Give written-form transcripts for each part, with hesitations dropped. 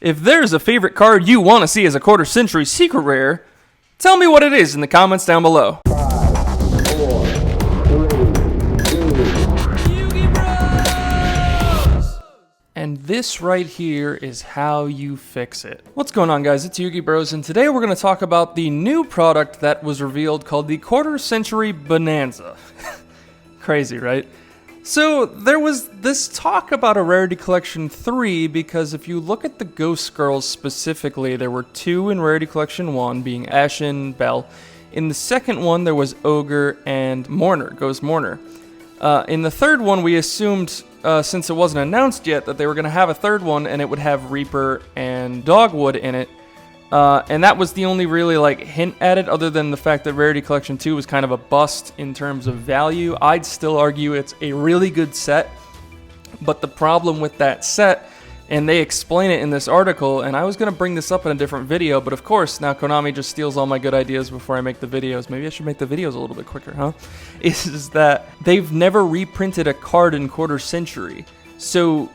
If there's a favorite card you want to see as a quarter century secret rare, tell me what it is in the comments down below. 5, 4, 3, 2. And this right here is how you fix it. What's going on, guys? It's Yugi Bros, and today we're going to talk about the new product that was revealed called the Quarter Century Bonanza. Crazy, right? So there was this talk about a Rarity Collection 3 because if you look at the Ghost Girls specifically, there were 2 in Rarity Collection 1, being Ashen, Belle. In the second one, there was Ogre and Mourner, Ghost Mourner. In the third one, we assumed, since it wasn't announced yet, that they were going to have a third one and it would have Reaper and Dogwood in it. And that was the only really hint at it, other than the fact that Rarity Collection 2 was kind of a bust in terms of value. I'd still argue it's a really good set, but the problem with that set, and they explain it in this article, and I was going to bring this up in a different video, but of course, now Konami just steals all my good ideas before I make the videos. Maybe I should make the videos a little bit quicker, huh? Is that they've never reprinted a card in Quarter Century. So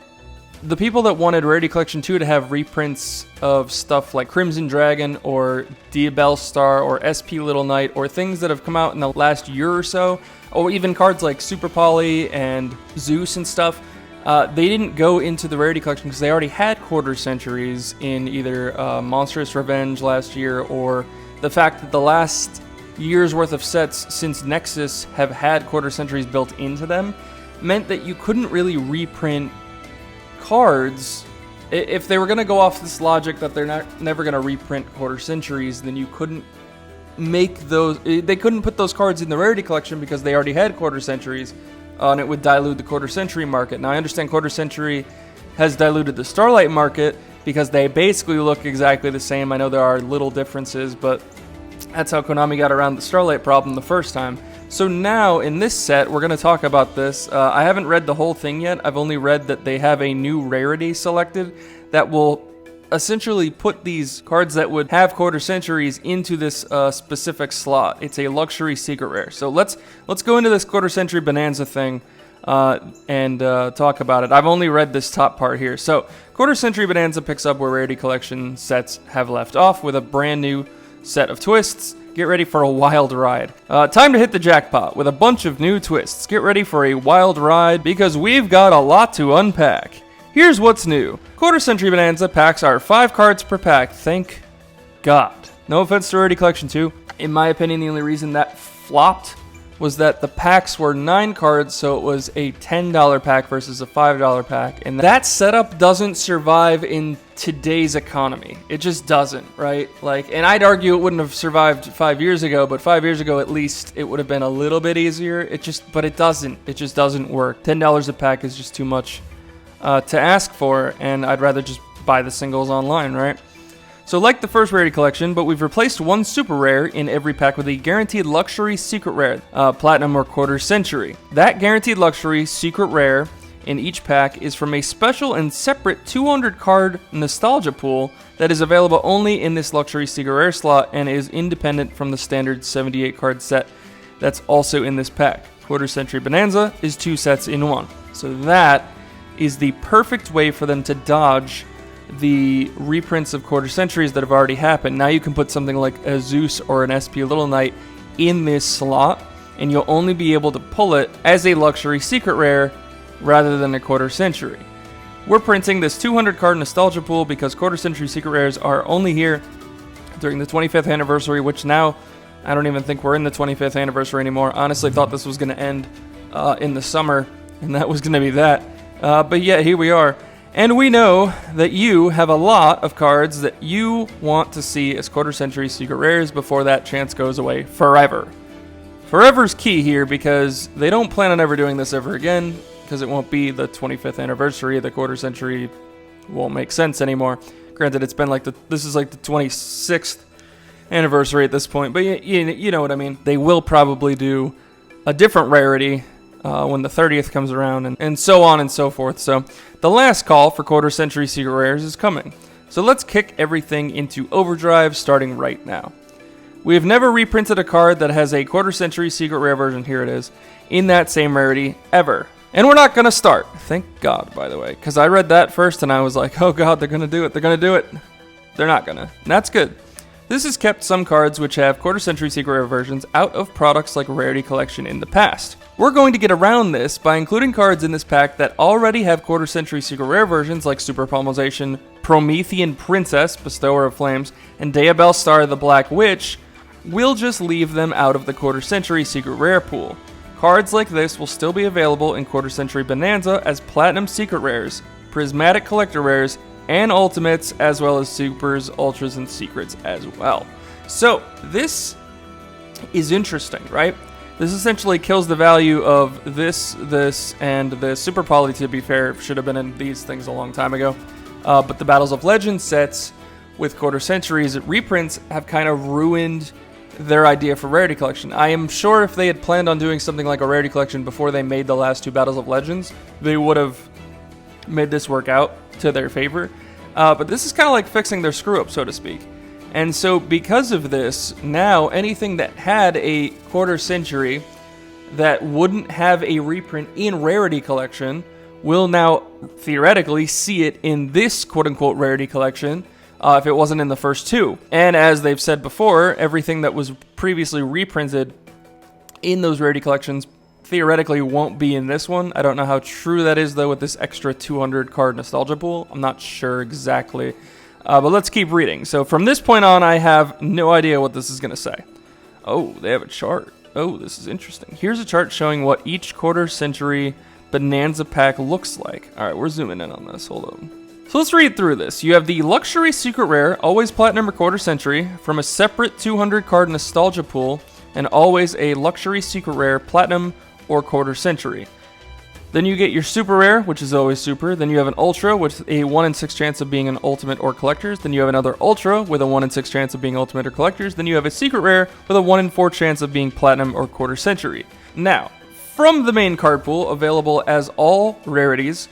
the people that wanted Rarity Collection 2 to have reprints of stuff like Crimson Dragon or Diabell Star or SP Little Knight or things that have come out in the last year or so, or even cards like Super Poly and Zeus and stuff, they didn't go into the Rarity Collection because they already had Quarter Centuries in either Monstrous Revenge last year, or the fact that the last year's worth of sets since Nexus have had Quarter Centuries built into them meant that you couldn't really reprint cards. If they were going to go off this logic that they're never going to reprint Quarter Centuries, then you couldn't make those, they couldn't put those cards in the Rarity Collection because they already had Quarter Centuries, and it would dilute the Quarter Century market. Now I understand Quarter Century has diluted the Starlight market because they basically look exactly the same. I know there are little differences, but that's how Konami got around the Starlight problem the first time. So now, in this set, we're going to talk about this. I haven't read the whole thing yet. I've only read that they have a new rarity selected that will essentially put these cards that would have Quarter Centuries into this specific slot. It's a luxury secret rare. So let's go into this Quarter Century Bonanza thing and talk about it. I've only read this top part here. So Quarter Century Bonanza picks up where Rarity Collection sets have left off with a brand new set of twists. Get ready for a wild ride. Time to hit the jackpot with a bunch of new twists. Get ready for a wild ride because we've got a lot to unpack. Here's what's new. Quarter Century Bonanza packs are 5 cards per pack. Thank God. No offense to Rarity Collection 2. In my opinion, the only reason that flopped was that the packs were 9 cards, so it was a $10 pack versus a $5 pack. And that setup doesn't survive in today's economy. It just doesn't, right? And I'd argue it wouldn't have survived 5 years ago, but 5 years ago at least it would have been a little bit easier. But it doesn't. It just doesn't work. $10 a pack is just too much to ask for, and I'd rather just buy the singles online, right? So like the first Rarity Collection, but we've replaced one super rare in every pack with a guaranteed luxury secret rare, Platinum or Quarter Century. That guaranteed luxury secret rare in each pack is from a special and separate 200 card nostalgia pool that is available only in this luxury secret rare slot and is independent from the standard 78 card set that's also in this pack. Quarter Century Bonanza is 2 sets in 1. So that is the perfect way for them to dodge the reprints of Quarter Centuries that have already happened. Now you can put something like a Zeus or an SP Little Knight in this slot, and you'll only be able to pull it as a luxury secret rare rather than a Quarter Century. We're printing this 200 card nostalgia pool because Quarter Century secret rares are only here during the 25th anniversary, which now I don't even think we're in the 25th anniversary anymore. Honestly, thought this was going to end in the summer, and that was going to be that. But yeah, here we are. And we know that you have a lot of cards that you want to see as Quarter Century secret rares before that chance goes away forever. Forever's key here because they don't plan on ever doing this ever again because it won't be the 25th anniversary. The Quarter Century won't make sense anymore. Granted, it's been this is like the 26th anniversary at this point, but you know what I mean. They will probably do a different rarity when the 30th comes around, and so on and so forth. So the last call for Quarter Century secret rares is coming. So let's kick everything into overdrive starting right now. We have never reprinted a card that has a Quarter Century secret rare version, here it is, in that same rarity ever. And we're not going to start. Thank God, by the way. Because I read that first and I was like, oh God, they're going to do it. They're going to do it. They're not going to. And that's good. This has kept some cards which have quarter-century secret rare versions out of products like Rarity Collection in the past. We're going to get around this by including cards in this pack that already have quarter-century secret rare versions like Super Pommelsation, Promethean Princess, Bestower of Flames, and Daybell Star the Black Witch. We'll just leave them out of the quarter-century secret rare pool. Cards like this will still be available in quarter-century Bonanza as Platinum Secret Rares, Prismatic Collector Rares, and Ultimates, as well as Supers, Ultras, and Secrets as well. So, this is interesting, right? This essentially kills the value of this, and the Super Poly, to be fair, should have been in these things a long time ago. But the Battles of Legends sets with quarter centuries reprints have kind of ruined their idea for Rarity Collection. I am sure if they had planned on doing something like a Rarity Collection before they made the last two Battles of Legends, they would have made this work out to their favor. But this is kind of like fixing their screw-up, so to speak. And so because of this, now anything that had a quarter century that wouldn't have a reprint in Rarity Collection will now theoretically see it in this quote-unquote Rarity Collection if it wasn't in the first two. And as they've said before, everything that was previously reprinted in those Rarity Collections theoretically won't be in this one. I don't know how true that is, though, with this extra 200 card nostalgia pool. I'm not sure exactly. But let's keep reading. So from this point on, I have no idea what this is going to say. Oh, they have a chart. Oh, this is interesting. Here's a chart showing what each quarter century Bonanza pack looks like. All right, we're zooming in on this. Hold on. So let's read through this. You have the Luxury Secret Rare, always Platinum or quarter century, from a separate 200 card nostalgia pool, and always a Luxury Secret Rare, Platinum or quarter century. Then you get your Super Rare, which is always Super. Then you have an Ultra with a 1 in 6 chance of being an Ultimate or Collectors. Then you have another Ultra with a 1 in 6 chance of being Ultimate or Collectors. Then you have a Secret Rare with a 1 in 4 chance of being Platinum or quarter century. Now, from the main card pool, available as all rarities,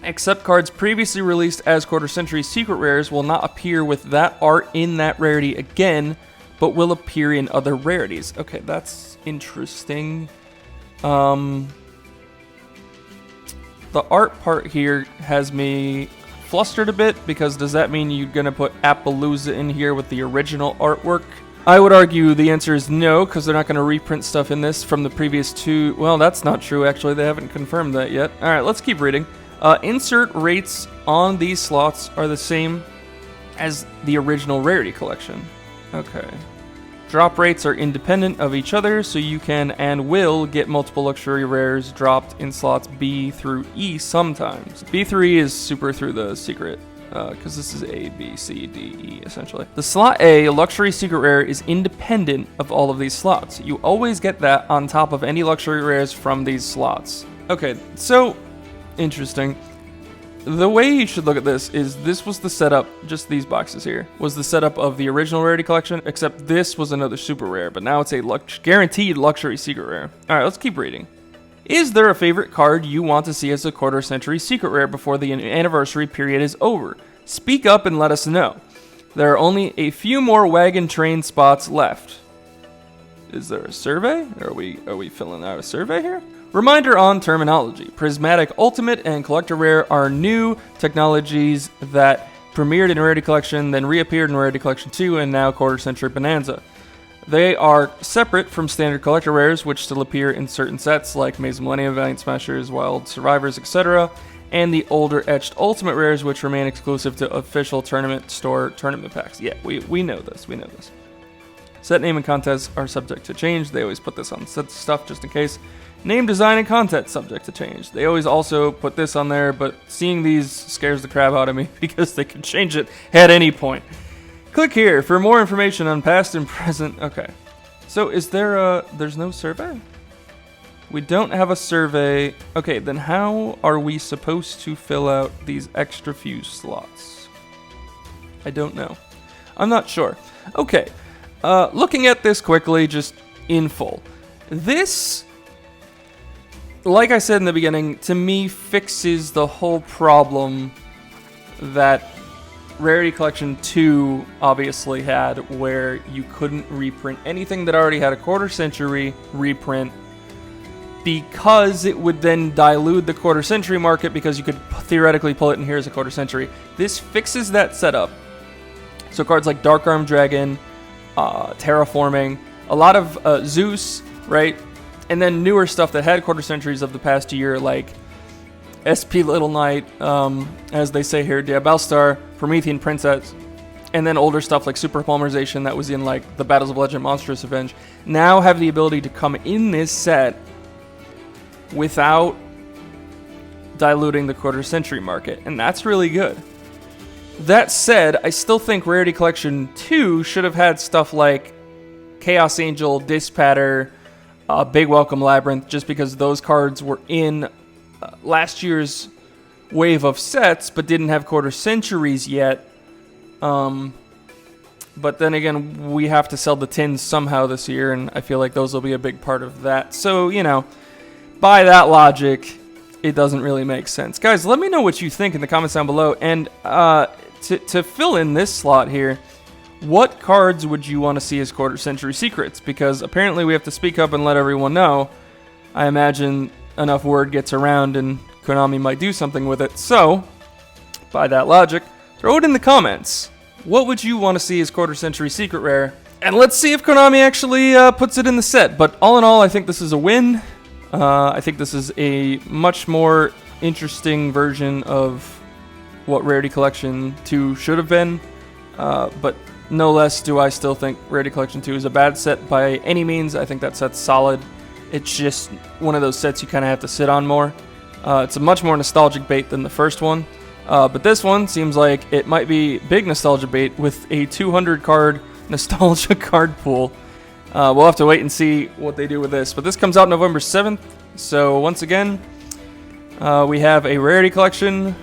except cards previously released as quarter century Secret Rares will not appear with that art in that rarity again, but will appear in other rarities. Okay, that's interesting. The art part here has me flustered a bit, because does that mean you're going to put Appaloosa in here with the original artwork? I would argue the answer is no, because they're not going to reprint stuff in this from the previous two. Well, that's not true, actually. They haven't confirmed that yet. All right, let's keep reading. Insert rates on these slots are the same as the original Rarity Collection. Okay. Drop rates are independent of each other, so you can and will get multiple luxury rares dropped in slots B through E sometimes. B through E is super through the secret, because this is A, B, C, D, E, essentially. The slot A, luxury secret rare, is independent of all of these slots. You always get that on top of any luxury rares from these slots. Okay, so, interesting. The way you should look at this is this was the setup, just these boxes here, was the setup of the original Rarity Collection, except this was another super rare, but now it's a guaranteed luxury secret rare. Alright, let's keep reading. Is there a favorite card you want to see as a quarter century secret rare before the anniversary period is over? Speak up and let us know. There are only a few more wagon train spots left. Is there a survey? Are we filling out a survey here? Reminder on terminology. Prismatic Ultimate and Collector Rare are new technologies that premiered in Rarity Collection, then reappeared in Rarity Collection 2, and now Quarter Century Bonanza. They are separate from standard Collector Rares, which still appear in certain sets like Maze of Millennium, Valiant Smashers, Wild Survivors, etc., and the older etched Ultimate Rares, which remain exclusive to official tournament store tournament packs. Yeah, we know this. We know this. Set name and contents are subject to change. They always put this on set stuff just in case. Name, design, and content subject to change. They always also put this on there, but seeing these scares the crap out of me because they can change it at any point. Click here for more information on past and present. Okay. So is there there's no survey? We don't have a survey. Okay, then how are we supposed to fill out these extra few slots? I don't know. I'm not sure. Okay. Looking at this quickly, just in full. This, like I said in the beginning, to me fixes the whole problem that Rarity Collection 2 obviously had, where you couldn't reprint anything that already had a quarter century reprint because it would then dilute the quarter century market because you could theoretically pull it in here as a quarter century. This fixes that setup. So cards like Dark Arm Dragon, Terraforming, a lot of Zeus, right? And then newer stuff that had quarter centuries of the past year, like SP Little Knight, as they say here, Diabellstar, Promethean Princess, and then older stuff like Super Polymerization that was in like the Battles of Legend, Monstrous Revenge, now have the ability to come in this set without diluting the quarter century market, and that's really good. That said, I still think Rarity Collection 2 should have had stuff like Chaos Angel, Dispatter, Big Welcome Labyrinth, just because those cards were in last year's wave of sets, but didn't have quarter centuries yet. But then again, we have to sell the tins somehow this year, and I feel like those will be a big part of that. So, you know, by that logic, it doesn't really make sense. Guys, let me know what you think in the comments down below. And to fill in this slot here, what cards would you want to see as quarter century secrets? Because apparently we have to speak up and let everyone know. I imagine enough word gets around and Konami might do something with it. So, by that logic, throw it in the comments. What would you want to see as quarter century secret rare? And let's see if Konami actually puts it in the set. But all in all, I think this is a win. I think this is a much more interesting version of what Rarity Collection 2 should have been. But no less do I still think Rarity Collection 2 is a bad set by any means. I think that set's solid. It's just one of those sets you kind of have to sit on more. It's a much more nostalgic bait than the first one. But this one seems like it might be big nostalgia bait with a 200 card nostalgia card pool. We'll have to wait and see what they do with this. But this comes out November 7th. So once again, we have a Rarity Collection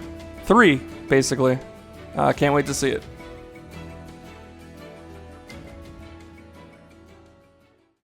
3, basically. Can't wait to see it.